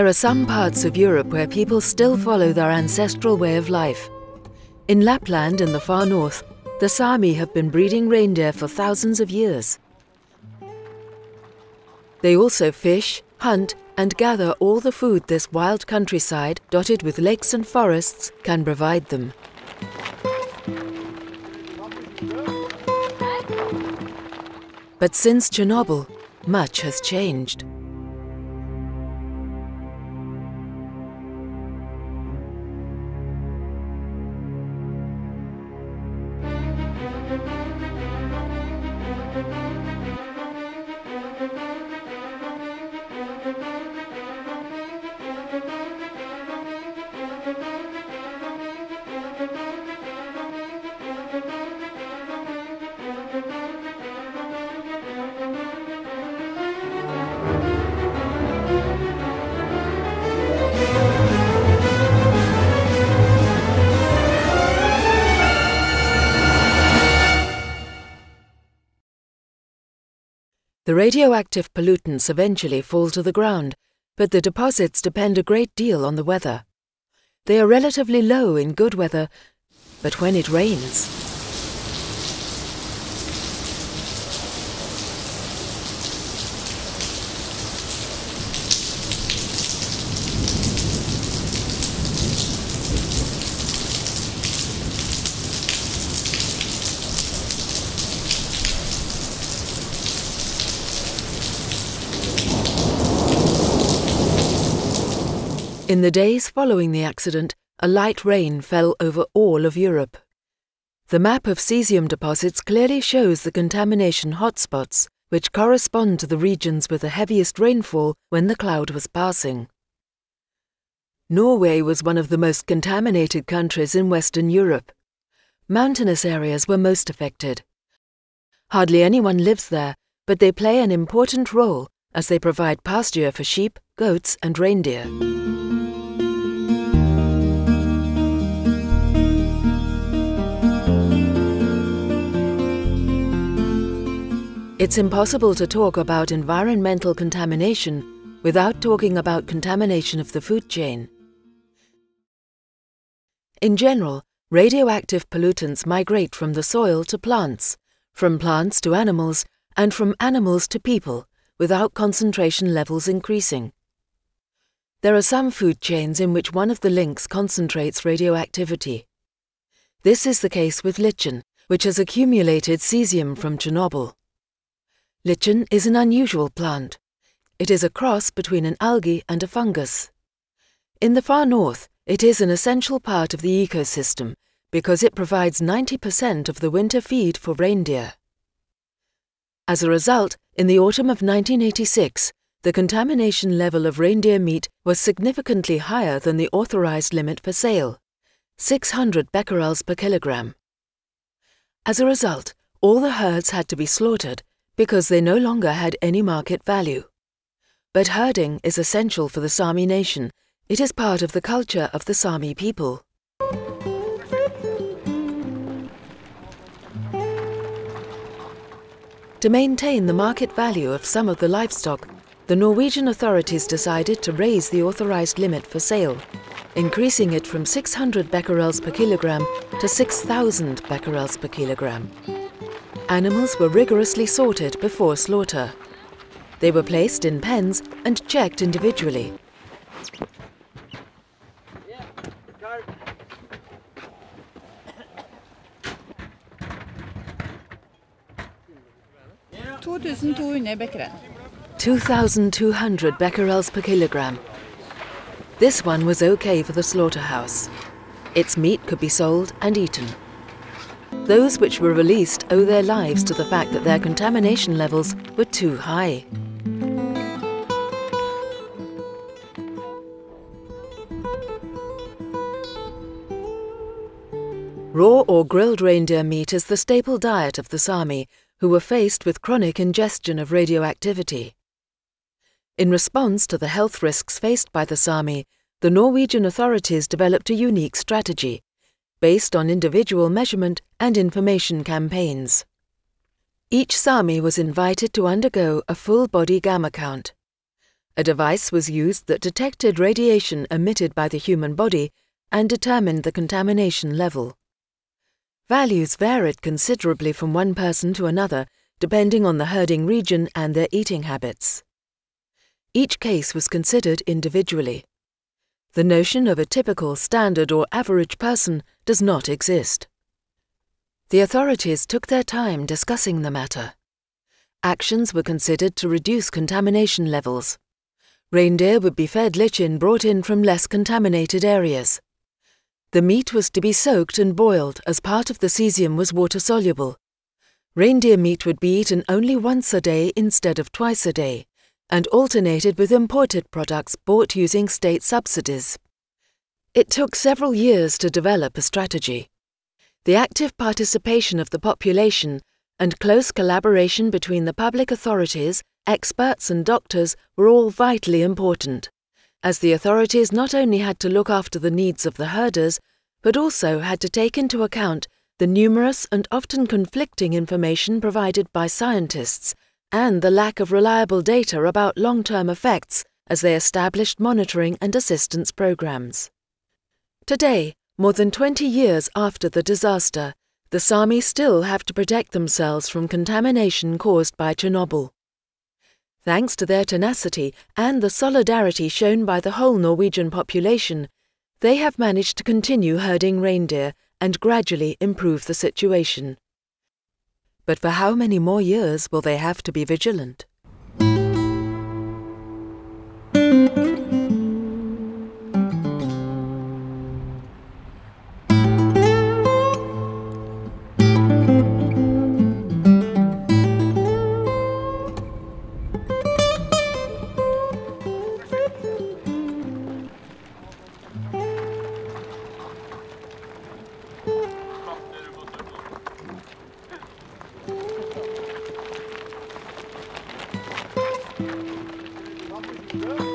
There are some parts of Europe where people still follow their ancestral way of life. In Lapland in the far north, the Sami have been breeding reindeer for thousands of years. They also fish, hunt, and gather all the food this wild countryside, dotted with lakes and forests, can provide them. But since Chernobyl, much has changed. The radioactive pollutants eventually fall to the ground, but the deposits depend a great deal on the weather. They are relatively low in good weather, but when it rains, in the days following the accident, a light rain fell over all of Europe. The map of cesium deposits clearly shows the contamination hotspots, which correspond to the regions with the heaviest rainfall when the cloud was passing. Norway was one of the most contaminated countries in Western Europe. Mountainous areas were most affected. Hardly anyone lives there, but they play an important role as they provide pasture for sheep, goats, and reindeer. It's impossible to talk about environmental contamination without talking about contamination of the food chain. In general, radioactive pollutants migrate from the soil to plants, from plants to animals, and from animals to people, without concentration levels increasing. There are some food chains in which one of the links concentrates radioactivity. This is the case with lichen, which has accumulated cesium from Chernobyl. Lichen is an unusual plant. It is a cross between an algae and a fungus. In the far north, it is an essential part of the ecosystem because it provides 90% of the winter feed for reindeer. As a result, in the autumn of 1986, the contamination level of reindeer meat was significantly higher than the authorized limit for sale, 600 becquerels per kilogram. As a result, all the herds had to be slaughtered because they no longer had any market value. But herding is essential for the Sami nation. It is part of the culture of the Sami people. To maintain the market value of some of the livestock, the Norwegian authorities decided to raise the authorized limit for sale, increasing it from 600 becquerels per kilogram to 6,000 becquerels per kilogram. Animals were rigorously sorted before slaughter. They were placed in pens and checked individually. becquerel. 2,200 becquerels per kilogram. This one was okay for the slaughterhouse. Its meat could be sold and eaten. Those which were released owe their lives to the fact that their contamination levels were too high. Raw or grilled reindeer meat is the staple diet of the Sami, who were faced with chronic ingestion of radioactivity. In response to the health risks faced by the Sami, the Norwegian authorities developed a unique strategy, based on individual measurement and information campaigns. Each Sami was invited to undergo a full-body gamma count. A device was used that detected radiation emitted by the human body and determined the contamination level. Values varied considerably from one person to another, depending on the herding region and their eating habits. Each case was considered individually. The notion of a typical, standard or average person does not exist. The authorities took their time discussing the matter. Actions were considered to reduce contamination levels. Reindeer would be fed lichen brought in from less contaminated areas. The meat was to be soaked and boiled as part of the cesium was water-soluble. Reindeer meat would be eaten only once a day instead of twice a day, and alternated with imported products bought using state subsidies. It took several years to develop a strategy. The active participation of the population and close collaboration between the public authorities, experts and doctors were all vitally important, as the authorities not only had to look after the needs of the herders, but also had to take into account the numerous and often conflicting information provided by scientists and the lack of reliable data about long-term effects as they established monitoring and assistance programs. Today, more than 20 years after the disaster, the Sami still have to protect themselves from contamination caused by Chernobyl. Thanks to their tenacity and the solidarity shown by the whole Norwegian population, they have managed to continue herding reindeer and gradually improve the situation. But for how many more years will they have to be vigilant? Good.